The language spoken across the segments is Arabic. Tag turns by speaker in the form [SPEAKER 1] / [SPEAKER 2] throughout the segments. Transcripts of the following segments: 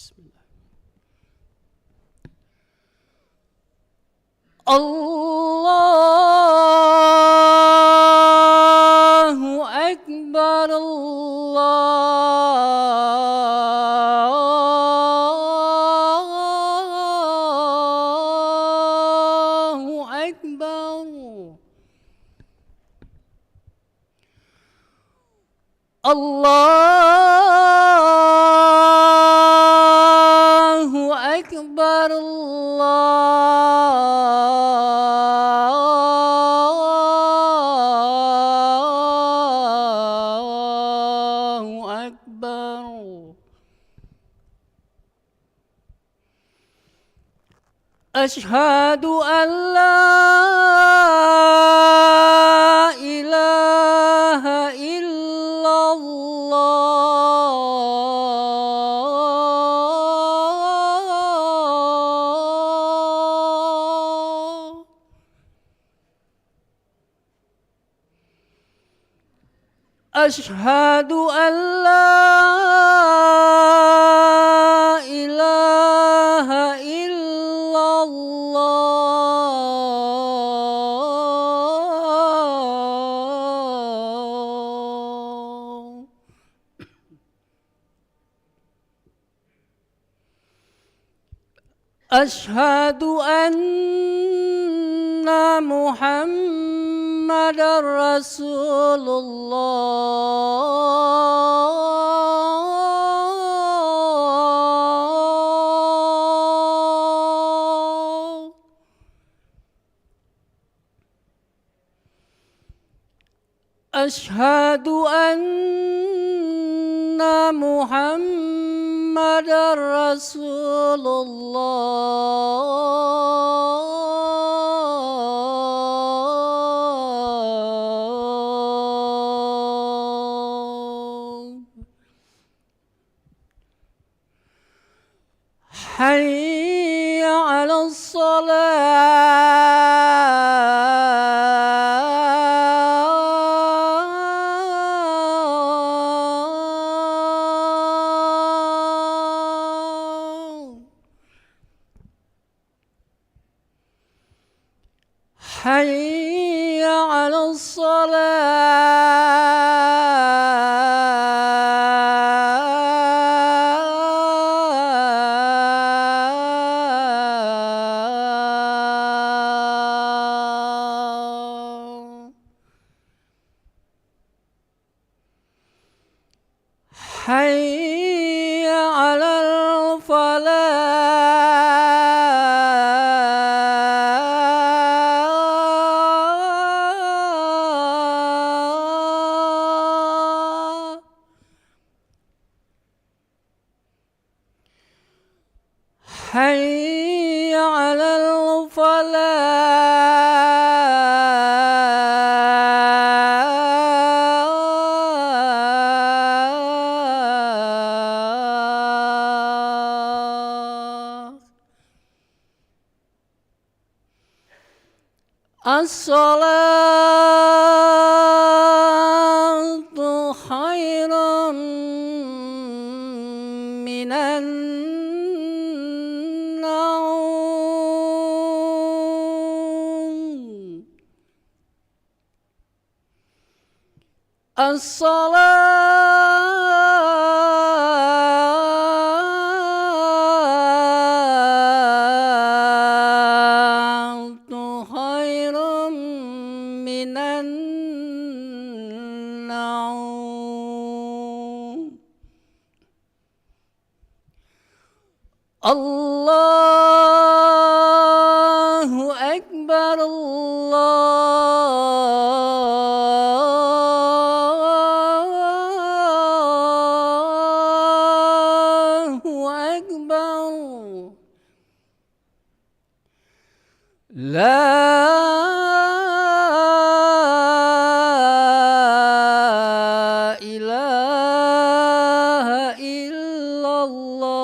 [SPEAKER 1] Bismillah. Allahu Akbar, Allahu Akbar. Allahu Akbar, Allahu Akbar. Asyhadu an la ilaha illallah. Asyhadu an la ilaha illallah. Asyhadu anna Muhammadar Rasulullah. Asyhadu anna Muhammadar Rasulullah. Hayya 'alas shalah. Hayya 'alas shalah. Hayya 'alal falah. Hayya 'alal falah. As-salatu khairun minan naum. As-salatu khairun minan naum. Allahu Akbar, Allahu Akbar. La ilaha illallah.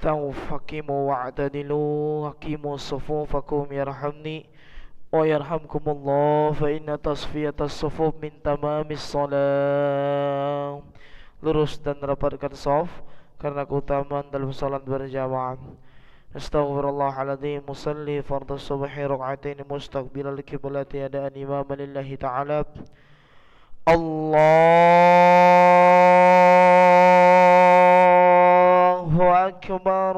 [SPEAKER 2] استووا فقيموا واعتدلوا أقيموا صفوفكم يرحمني ويرحمكم الله فإن تصفية الصفوف من تمام الصلاة. Lurus dan rapatkan shaf karena keutamaan dalam salat berjamaah. Astaghfirullahaladzim. Musalli fardhu subhi rak'atain mustaqbilal qiblati adaan imaman lillahi ta'ala. Allahu akbar.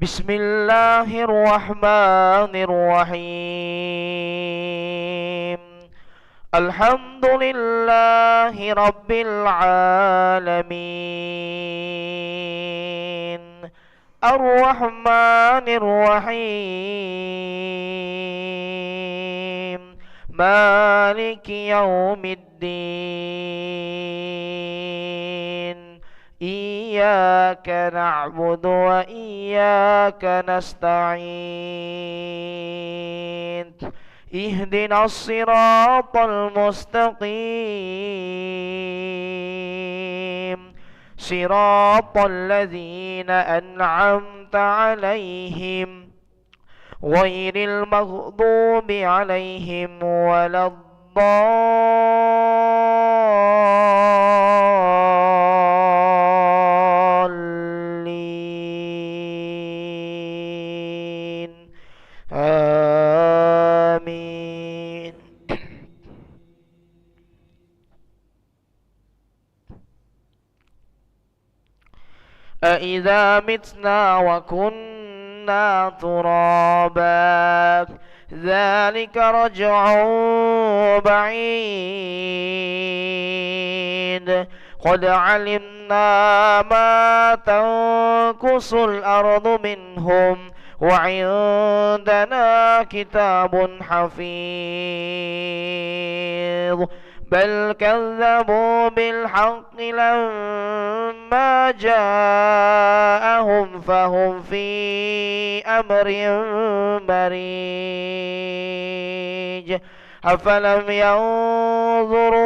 [SPEAKER 2] Bismillahirrahmanirrahim. Alhamdulillahi rabbil alamin. Ar-Rahmanir Rahim. Maliki yaumiddin. Iyyaka na'budu wa iyyaka nasta'in. Ihdinas siratal mustaqim. Siratal ladzina an'amta 'alaihim ghairil maghdubi 'alaihim waladdallin. Amin. أَإِذَا مِتْنَا وَكُنَّا تُرَابًا ذَلِكَ رَجْعٌ بَعِيدٌ قَدْ عَلِمْنَا مَا تَنقُصُ الْأَرْضُ مِنْهُمْ وَعِندَنَا كِتَابٌ حَفِيظٌ بل كذبوا بالحق لما جاءهم فهم في أمر مريج أفلم ينظروا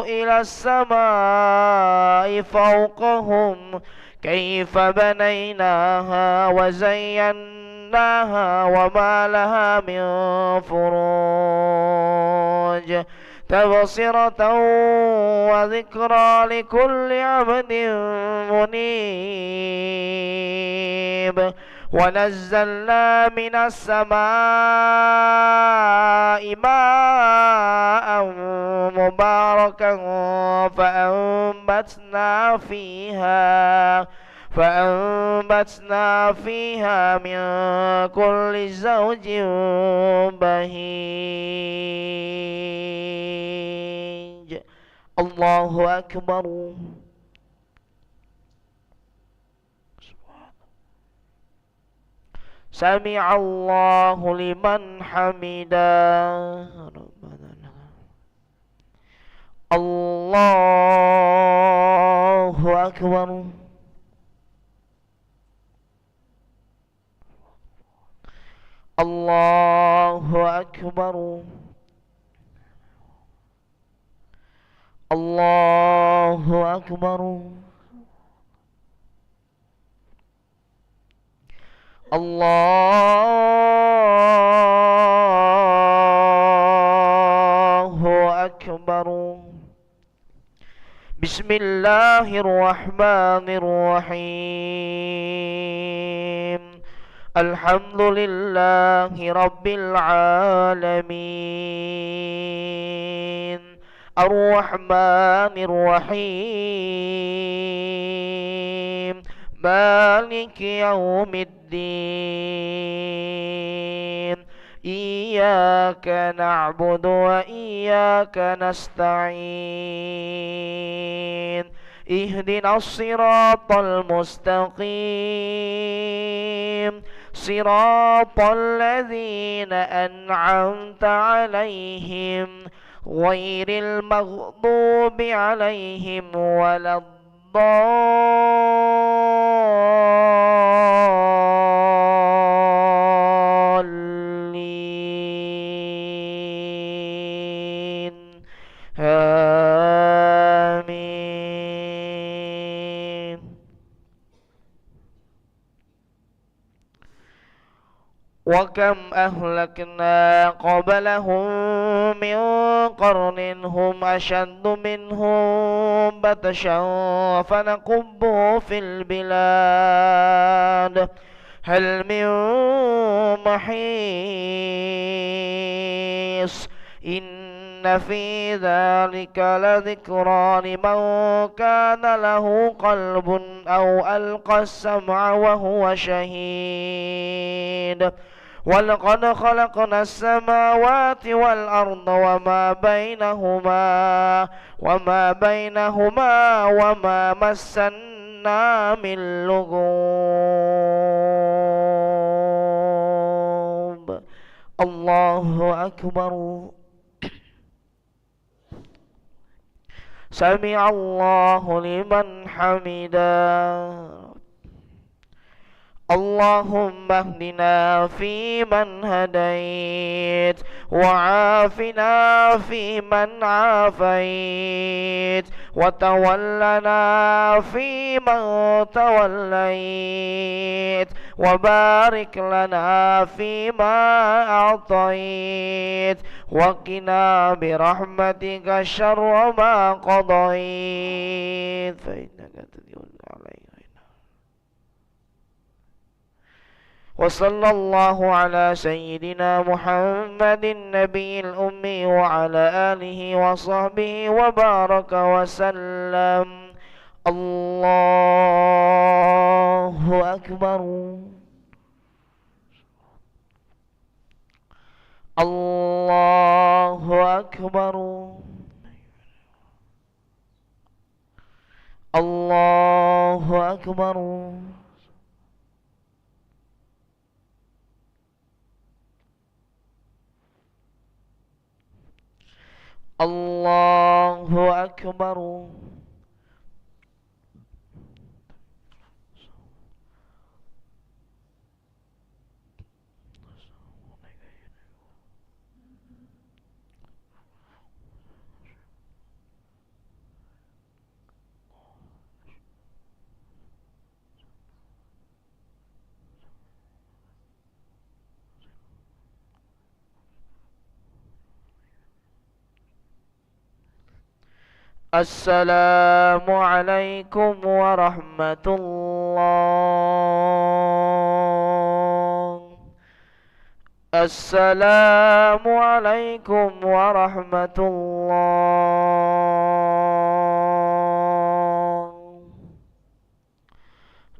[SPEAKER 2] إلى السماء فوقهم كيف بنيناها وزيناها وما لها من فروج تبصرة وذكرى لكل عبد منيب ونزلنا من السماء ماء مباركا فأنبتنا فيها من كل زوج بهيج الله أكبر. سمع الله لمن حمده. الله أكبر. الله أكبر. الله أكبر. الله أكبر. بسم الله الرحمن الرحيم. الحمد لله رب العالمين. الرحمن الرحيم. مالك يوم الدين. إياك نعبد وإياك نستعين. اهدنا الصراط المستقيم. صراط الذين أنعمت عليهم غير المغضوب عليهم ولا الضالين. آمين. وكم أهلكنا قبلهم من قرن هم أشد منهم بطشا فنكبوا في البلاد هل من محيص إن في ذلك لذكرى لمن كان له قلب أو ألقى السمع وهو شهيد ولقد خلقنا السماوات والأرض وما بينهما وما مسنا من لغوب الله أكبر سمع الله لمن حمده اللهم اهدنا فيمن هديت وعافنا فيمن عافيت وتولنا فيمن توليت وبارك لنا فيما أعطيت وقنا برحمتك شر ما قضيت فإنك تقضي علينا. وصلى الله على سيدنا محمد النبي الأمي وعلى آله وصحبه وبارك وسلم. الله أكبر الله أكبر الله أكبر الله أكبر السلام عليكم ورحمة الله. السلام عليكم ورحمة الله.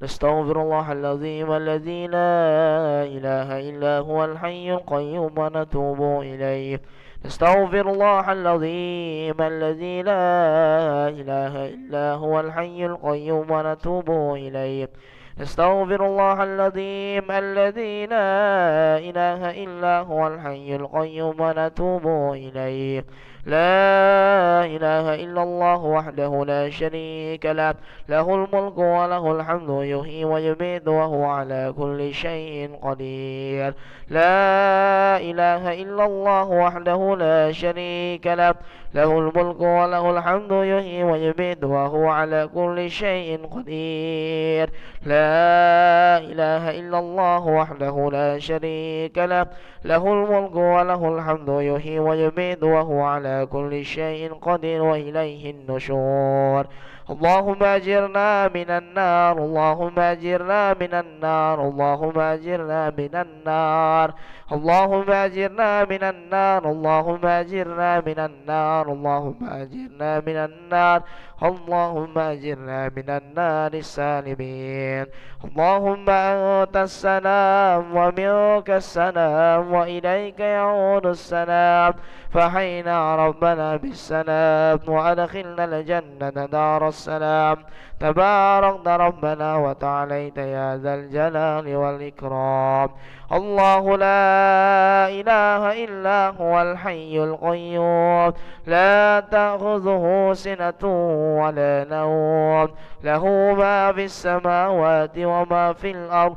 [SPEAKER 2] نستغفر الله العظيم الذي لا إله إلا هو الحي القيوم ونتوب إليه. نستغفر الله العظيم الذي لا إله إلا هو الحي القيوم ونتوب إليه. نستغفر الله العظيم الذي لا إله إلا هو الحي القيوم ونتوب إليه. لا إله إلا الله وحده لا شريك له له الملك وله الحمد يحيي ويميت وهو على كل شيء قدير. لا إله إلا الله وحده لا شريك له له الملك وله الحمد يحيي ويميت وهو على كل شيء قدير. لا إله إلا الله وحده لا شريك له له الملك وله الحمد يحيي ويميت وهو على كل شيء قدير وإليه النشور. اللهم أجرنا من النار اللهم أجرنا من النار اللهم أجرنا من النار اللهم أجرنا من النار اللهم أجرنا من النار اللهم أجرنا من النار اللهم أجرنا من النار السالمين. اللهم أنت السلام ومنك السلام وإليك يعود السلام فحينا ربنا بالسلام وأدخلنا الجنة دار السلام. تباركت ربنا وتعاليت يا ذا الجلال والإكرام. الله لا إله إلا هو الحي القيوم لا تأخذه سنة ولا نوم له ما في السماوات وما في الأرض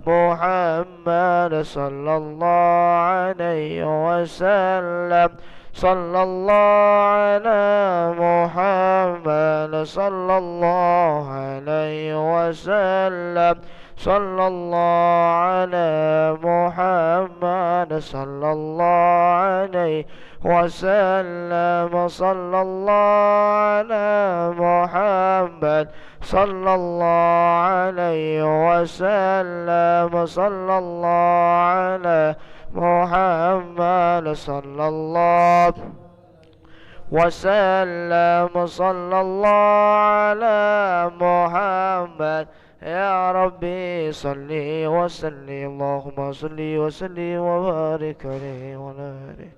[SPEAKER 2] محمد صلى الله عليه وسلم صلى الله على محمد صلى الله عليه وسلم صلى الله على محمد صلى الله عليه وسلم صلى الله على محمد صلى الله عليه وسلم صلى الله على محمد صلى الله وسلم صلى الله على محمد يا ربي صل وسلم اللهم صل وسلم وبارك عليه وعلى آله